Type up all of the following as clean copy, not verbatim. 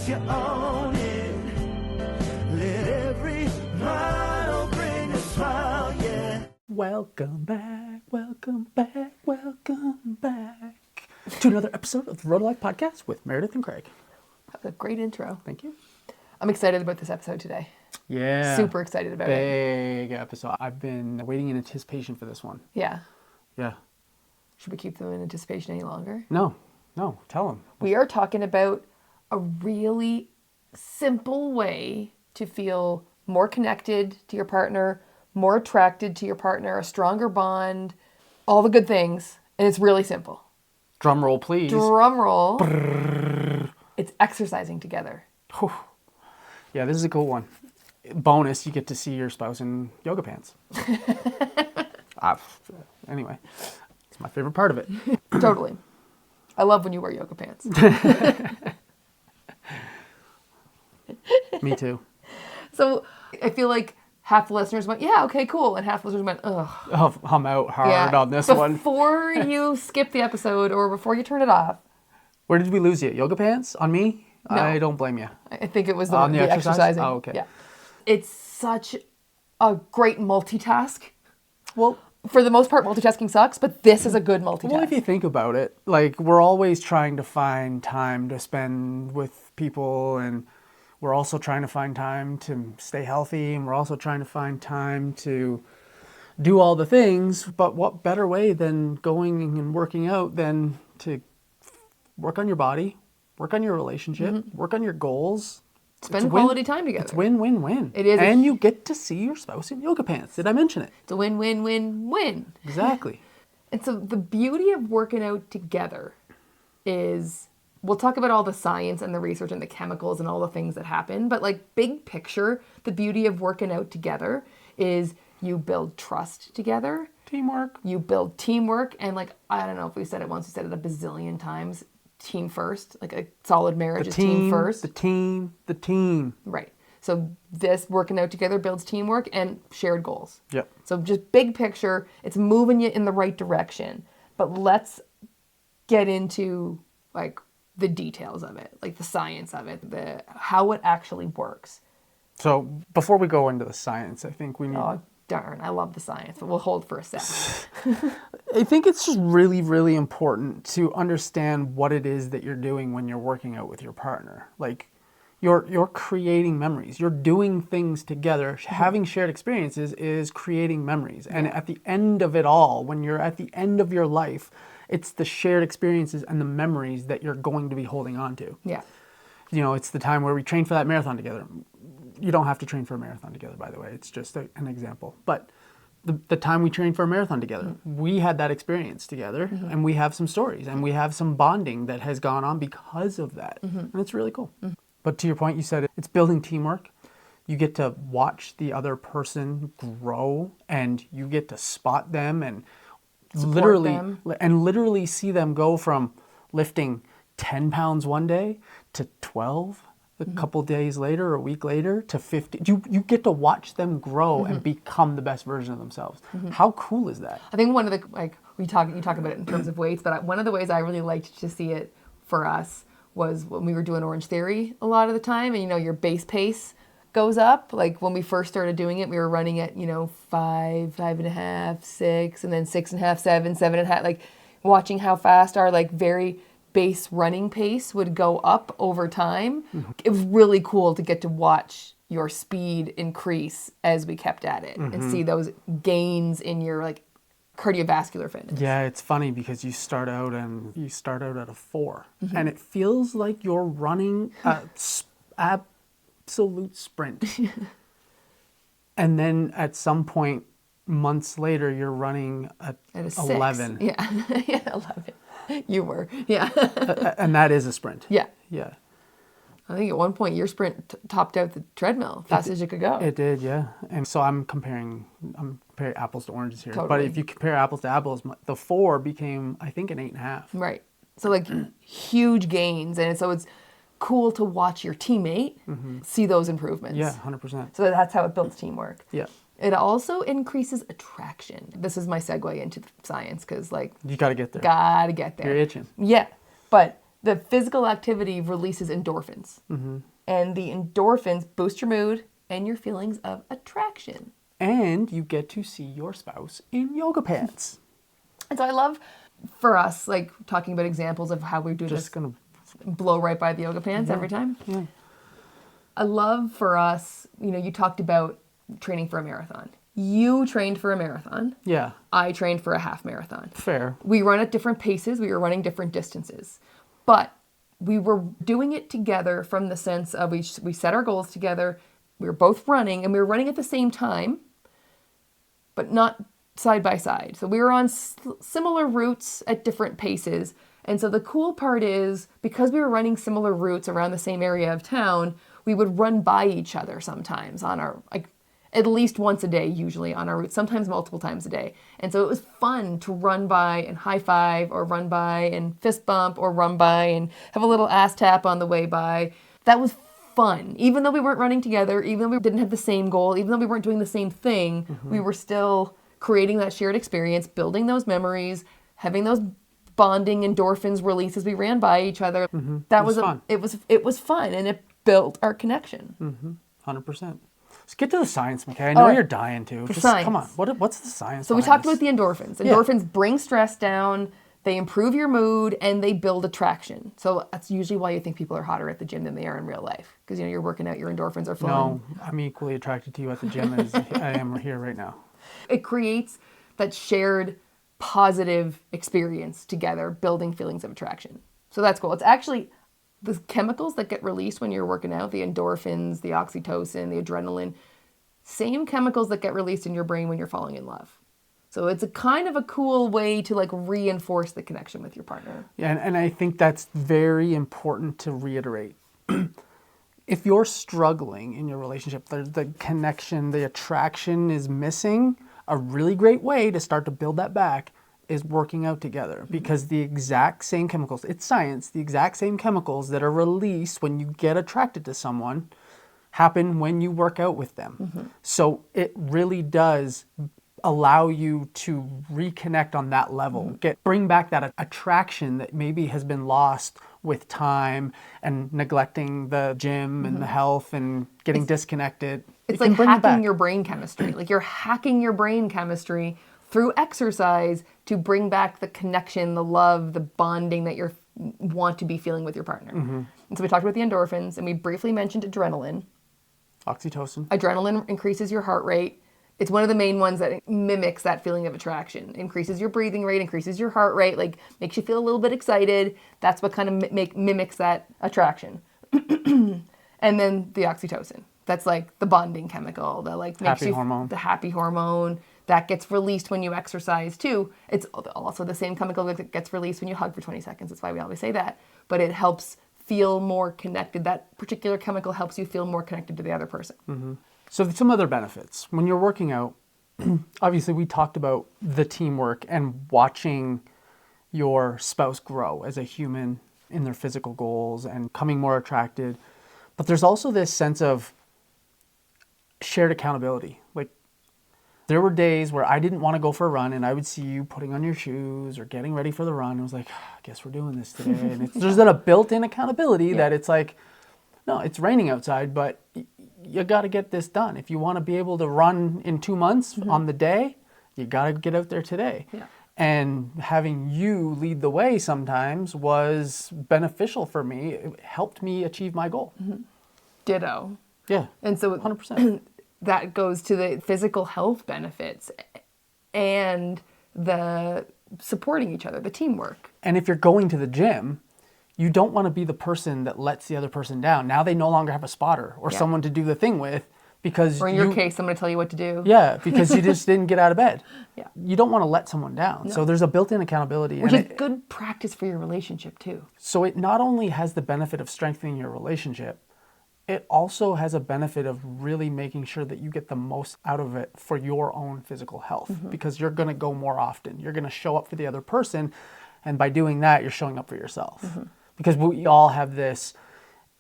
you own it. Let every mile bring a smile, yeah. Welcome back to another episode of the Road to Life podcast with Meredith and Craig. That was a great intro. Thank you. I'm excited about this episode today. Yeah. Super excited about it. Big episode. I've been waiting in anticipation for this one. Yeah. Yeah. Should we keep them in anticipation any longer? No, tell them. We are talking about a really simple way to feel more connected to your partner, more attracted to your partner, a stronger bond, all the good things. And it's really simple. Drum roll, please. Drum roll. Brrr. It's exercising together. Whew. Yeah, this is a cool one. Bonus, you get to see your spouse in yoga pants. Anyway, it's my favorite part of it. Totally. I love when you wear yoga pants. Me too. So I feel like half the listeners went, yeah, okay, cool. And half the listeners went, ugh. Oh, I'm out hard on this one. Before you skip the episode or before you turn it off. Where did we lose you? Yoga pants? On me? No. I don't blame you. I think it was the exercise? exercising. Oh, okay. Yeah. It's such a great multitask. Well, for the most part, multitasking sucks, but this is a good multitask. Well, if you think about it, like we're always trying to find time to spend with people, and we're also trying to find time to stay healthy, and we're also trying to find time to do all the things. But what better way than going and working out than to work on your body, work on your relationship, work on your goals. Spend quality time together. It's win-win-win. It is. And you get to see your spouse in yoga pants. Did I mention it? It's a win-win-win-win. Exactly. And so the beauty of working out together is, we'll talk about all the science and the research and the chemicals and all the things that happen, but like big picture, the beauty of working out together is you build trust together. Teamwork. You build teamwork, and like, I don't know if we said it once, we said it a bazillion times, team first. Like a solid marriage is team first. The team. Right. So this working out together builds teamwork and shared goals. Yep. So just big picture, it's moving you in the right direction. But let's get into like the details of it, like the science of it, how it actually works. So before we go into the science, I think we need... Oh, darn, I love the science, but we'll hold for a second. I think it's just really, really important to understand what it is that you're doing when you're working out with your partner. Like, you're creating memories. You're doing things together. Having shared experiences is creating memories. And at the end of it all, when you're at the end of your life, it's the shared experiences and the memories that you're going to be holding on to. Yeah. You know, it's the time where we trained for that marathon together. You don't have to train for a marathon together, by the way. It's just an example. But the time we trained for a marathon together, we had that experience together, and we have some stories, and we have some bonding that has gone on because of that. And it's really cool. But to your point, you said it's building teamwork. You get to watch the other person grow, and you get to spot them and literally see them go from lifting 10 pounds one day to 12 a couple days later or a week later to 50. You get to watch them grow and become the best version of themselves. How cool is that? I think one of the, like, you talk about it in terms of weights, but one of the ways I really liked to see it for us was when we were doing Orange Theory a lot of the time, and, you know, your base pace goes up. Like when we first started doing it, we were running at, 5.5, 6, and then 6.5, 7, 7.5, like watching how fast our like very base running pace would go up over time. It was really cool to get to watch your speed increase as we kept at it and see those gains in your like cardiovascular fitness. Yeah, it's funny because you start out at a 4 and it feels like you're running a absolute sprint. And then at some point months later you're running at a 11. Yeah. Yeah, 11. You were, yeah. And that is a sprint. Yeah. Yeah. I think at one point your sprint topped out the treadmill fast as you could go. It did, yeah. And so I'm comparing apples to oranges here. Totally. But if you compare apples to apples, the 4 became, I think, an 8.5. Right. So like huge gains. And so it's cool to watch your teammate see those improvements. Yeah, 100%. So that's how it builds teamwork. Yeah. It also increases attraction. This is my segue into the science because, like... You got to get there. Gotta get there. You're itching. Yeah. But the physical activity releases endorphins. And the endorphins boost your mood and your feelings of attraction. And you get to see your spouse in yoga pants. And so I love, for us, like talking about examples of how we do Just this, gonna blow right by the yoga pants every time. Yeah. I love for us, you talked about training for a marathon. You trained for a marathon. Yeah. I trained for a half marathon. Fair. We run at different paces. We were running different distances. But we were doing it together from the sense of we set our goals together. We were both running, and we were running at the same time, but not side by side. So we were on similar routes at different paces. And so the cool part is, because we were running similar routes around the same area of town, we would run by each other sometimes on our, at least once a day, usually on our route, sometimes multiple times a day. And so it was fun to run by and high five, or run by and fist bump, or run by and have a little ass tap on the way by. That was fun. Even though we weren't running together, even though we didn't have the same goal, even though we weren't doing the same thing, we were still creating that shared experience, building those memories, having those bonding endorphins release as we ran by each other. That was fun. It was fun, and it built our connection. 100%. Let's get to the science, McKay. I know you're dying to. Just science. Come on. What's the science? So we talked about the endorphins. Endorphins bring stress down, they improve your mood, and they build attraction. So that's usually why you think people are hotter at the gym than they are in real life. Because you're working out, your endorphins are flowing. No, I'm equally attracted to you at the gym as I am here right now. It creates that shared positive experience together, building feelings of attraction. So that's cool. It's actually the chemicals that get released when you're working out, the endorphins, the oxytocin, the adrenaline, same chemicals that get released in your brain when you're falling in love. So it's a kind of a cool way to reinforce the connection with your partner. Yeah, and I think that's very important to reiterate. If you're struggling in your relationship, the connection, the attraction is missing, a really great way to start to build that back is working out together, because the exact same chemicals, it's science, the exact same chemicals that are released when you get attracted to someone happen when you work out with them. So it really does allow you to reconnect on that level, bring back that attraction that maybe has been lost with time and neglecting the gym and the health and getting disconnected. It's like hacking your brain chemistry. You're hacking your brain chemistry through exercise to bring back the connection, the love, the bonding that you want to be feeling with your partner. And so we talked about the endorphins, and we briefly mentioned adrenaline. Oxytocin. Adrenaline increases your heart rate. It's one of the main ones that mimics that feeling of attraction. Increases your breathing rate, increases your heart rate, makes you feel a little bit excited. That's what kind of mimics that attraction. And then the oxytocin. That's the bonding chemical that makes happy hormone. The happy hormone that gets released when you exercise too. It's also the same chemical that gets released when you hug for 20 seconds. That's why we always say that. But it helps feel more connected. That particular chemical helps you feel more connected to the other person. So some other benefits. When you're working out, obviously we talked about the teamwork and watching your spouse grow as a human in their physical goals and becoming more attracted. But there's also this sense of shared accountability. There were days where I didn't want to go for a run, and I would see you putting on your shoes or getting ready for the run. I was like, I guess we're doing this today. And there's that a built-in accountability that it's no, it's raining outside, but you got to get this done. If you want to be able to run in 2 months on the day, you got to get out there today. Yeah. And having you lead the way sometimes was beneficial for me. It helped me achieve my goal. Ditto. Yeah. And so 100%. That goes to the physical health benefits and the supporting each other, the teamwork. And if you're going to the gym, you don't want to be the person that lets the other person down. Now they no longer have a spotter or someone to do the thing with, because or in your case, someone to tell you what to do. Yeah, because you just didn't get out of bed. Yeah. You don't want to let someone down. No. So there's a built-in accountability. Which is good practice for your relationship too. So it not only has the benefit of strengthening your relationship, it also has a benefit of really making sure that you get the most out of it for your own physical health, because you're going to go more often. You're going to show up for the other person. And by doing that, you're showing up for yourself. Because we all have this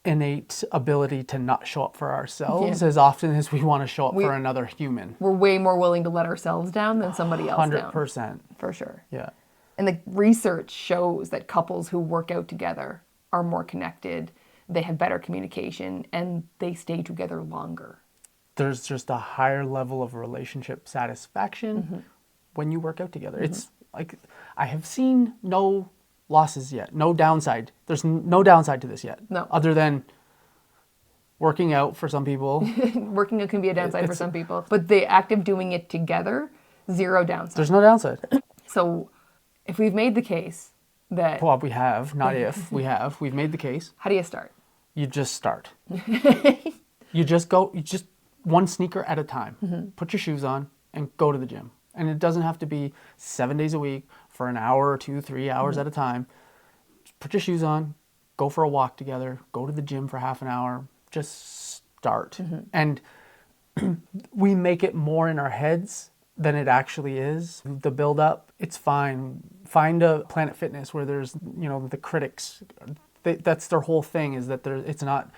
innate ability to not show up for ourselves as often as we want to show up for another human. We're way more willing to let ourselves down than somebody else 100%. For sure. Yeah. And the research shows that couples who work out together are more connected, they have better communication, and they stay together longer. There's just a higher level of relationship satisfaction when you work out together. It's like, I have seen no losses yet, no downside. There's no downside to this yet. No. Other than working out for some people. Working out can be a downside for some people, but the act of doing it together, zero downside. There's no downside. So if we've made the case that... Well, we have, not if, we have. We've made the case. How do you start? You just start. You just one sneaker at a time. Put your shoes on and go to the gym. And it doesn't have to be 7 days a week for an hour or 2, 3 hours at a time. Just put your shoes on, go for a walk together, go to the gym for half an hour. Just start. And we make it more in our heads than it actually is. The build up, it's fine. Find a Planet Fitness where there's, the critics. That's their whole thing, is that it's not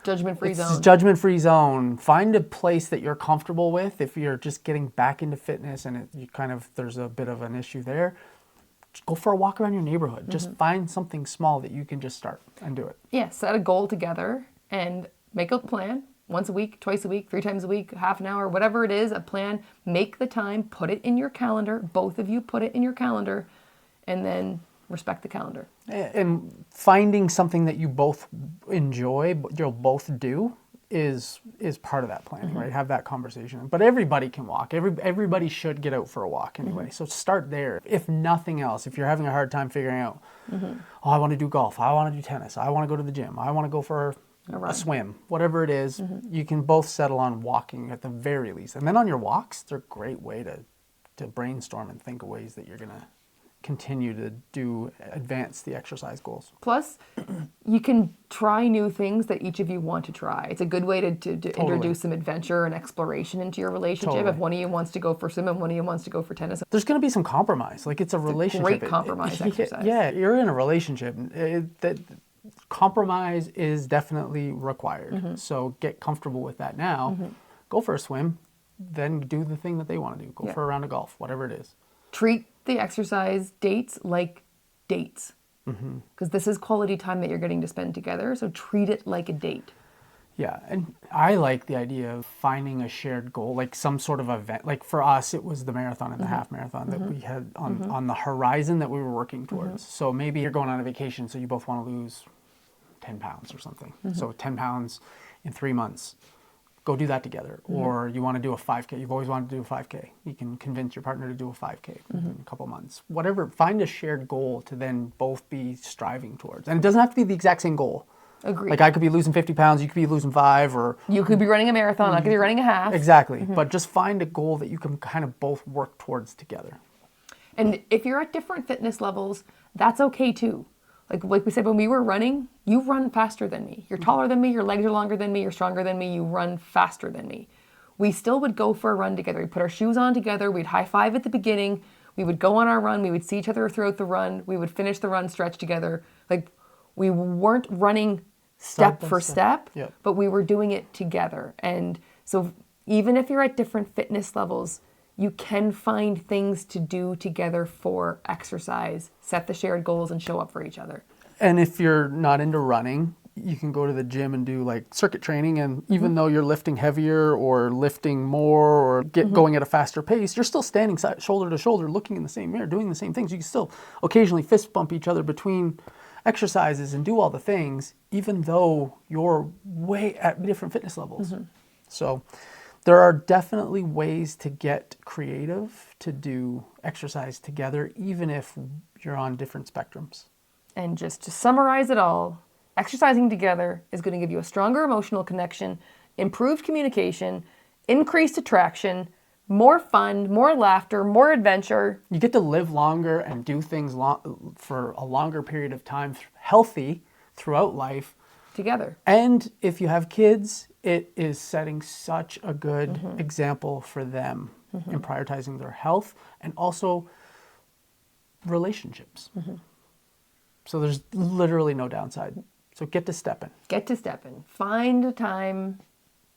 Judgment-free zone. Judgment-free zone. Find a place that you're comfortable with. If you're just getting back into fitness and there's a bit of an issue there, just go for a walk around your neighborhood. Just find something small that you can just start and do it. Yeah, set a goal together and make a plan. Once a week, twice a week, 3 times a week, half an hour, whatever it is, a plan. Make the time, put it in your calendar. Both of you put it in your calendar, and then respect the calendar. And finding something that you both enjoy, you'll both do, is part of that planning, right? Have that conversation. But everybody can walk. Everybody should get out for a walk anyway. So start there. If nothing else, if you're having a hard time figuring out, I want to do golf, I want to do tennis, I want to go to the gym, I want to go for a swim, whatever it is, you can both settle on walking at the very least. And then on your walks, they're a great way to brainstorm and think of ways that you're going to continue to advance the exercise goals. Plus, you can try new things that each of you want to try. It's a good way to introduce some adventure and exploration into your relationship. If one of you wants to go for swim and one of you wants to go for tennis. There's going to be some compromise. Like, it's a relationship. Great compromise exercise. Yeah, you're in a relationship. That compromise is definitely required. So get comfortable with that now. Go for a swim, then do the thing that they want to do. Go for a round of golf, whatever it is. Treat the exercise dates like dates, because this is quality time that you're getting to spend together. So treat it like a date. Yeah, and I like the idea of finding a shared goal, like some sort of event. Like for us, it was the marathon and the half marathon that we had on the horizon that we were working towards. So maybe you're going on a vacation, so you both want to lose 10 pounds or something. So 10 pounds in 3 months. Go do that together. Or you want to do a 5K. You've always wanted to do a 5K. You can convince your partner to do a 5K in a couple months. Whatever, find a shared goal to then both be striving towards. And it doesn't have to be the exact same goal. Agreed. Like I could be losing 50 pounds, you could be losing 5, or... You could be running a marathon, I could be running a half. Exactly. But just find a goal that you can kind of both work towards together. And if you're at different fitness levels, that's okay too. Like we said, when we were running, you run faster than me. You're taller than me, your legs are longer than me, you're stronger than me, you run faster than me. We still would go for a run together. We'd put our shoes on together, we'd high five at the beginning, we would go on our run, we would see each other throughout the run, we would finish the run stretch together. Like, we weren't running step for step, but we were doing it together. And so even if you're at different fitness levels, you can find things to do together for exercise, set the shared goals, and show up for each other. And if you're not into running, you can go to the gym and do like circuit training. And even though you're lifting heavier or lifting more or going at a faster pace, you're still standing shoulder to shoulder, looking in the same mirror, doing the same things. You can still occasionally fist bump each other between exercises and do all the things, even though you're way at different fitness levels. So there are definitely ways to get creative to do exercise together, even if you're on different spectrums. And just to summarize it all, exercising together is going to give you a stronger emotional connection, improved communication, increased attraction, more fun, more laughter, more adventure. You get to live longer and do things for a longer period of time, healthy throughout life. Together. And if you have kids, it is setting such a good example for them in prioritizing their health and also relationships. So there's literally no downside. So get to stepping. Get to stepping. Find a time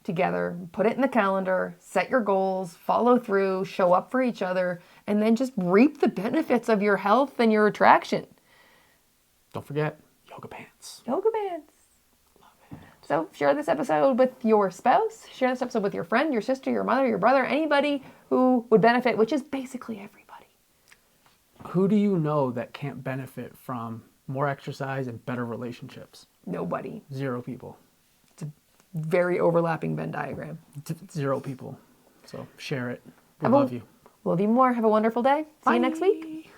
together, put it in the calendar, set your goals, follow through, show up for each other, and then just reap the benefits of your health and your attraction. Don't forget, you yoga pants. Yoga pants. So share this episode with your spouse, share this episode with your friend, your sister, your mother, your brother, anybody who would benefit, which is basically everybody. Who do you know that can't benefit from more exercise and better relationships? Nobody. 0 people. It's a very overlapping Venn diagram. 0 people. So share it. We love you. Love you more. Have a wonderful day. See you next week.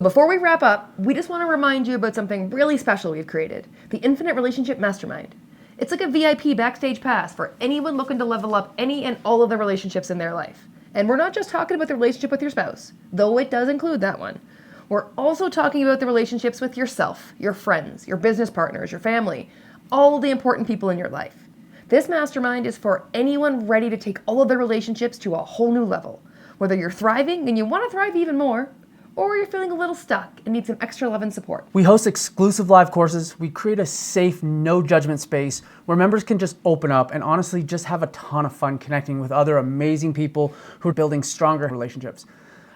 Before we wrap up, we just want to remind you about something really special we've created, the Infinite Relationship Mastermind. It's like a VIP backstage pass for anyone looking to level up any and all of the relationships in their life. And we're not just talking about the relationship with your spouse, though it does include that one. We're also talking about the relationships with yourself, your friends, your business partners, your family, all the important people in your life. This mastermind is for anyone ready to take all of their relationships to a whole new level. Whether you're thriving and you want to thrive even more, or you're feeling a little stuck and need some extra love and support. We host exclusive live courses. We create a safe, no judgment space where members can just open up and honestly just have a ton of fun connecting with other amazing people who are building stronger relationships.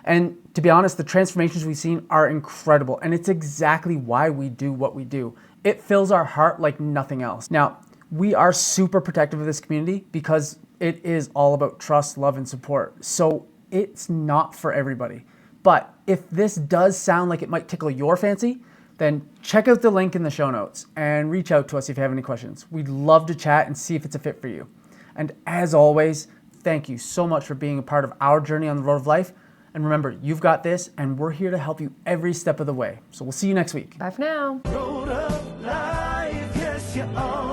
And to be honest, the transformations we've seen are incredible, and it's exactly why we do what we do. It fills our heart like nothing else. Now, we are super protective of this community because it is all about trust, love, and support. So it's not for everybody. But if this does sound like it might tickle your fancy, then check out the link in the show notes and reach out to us if you have any questions. We'd love to chat and see if it's a fit for you. And as always, thank you so much for being a part of our journey on the road of life. And remember, you've got this, and we're here to help you every step of the way. So we'll see you next week. Bye for now. Road of life, yes, you are.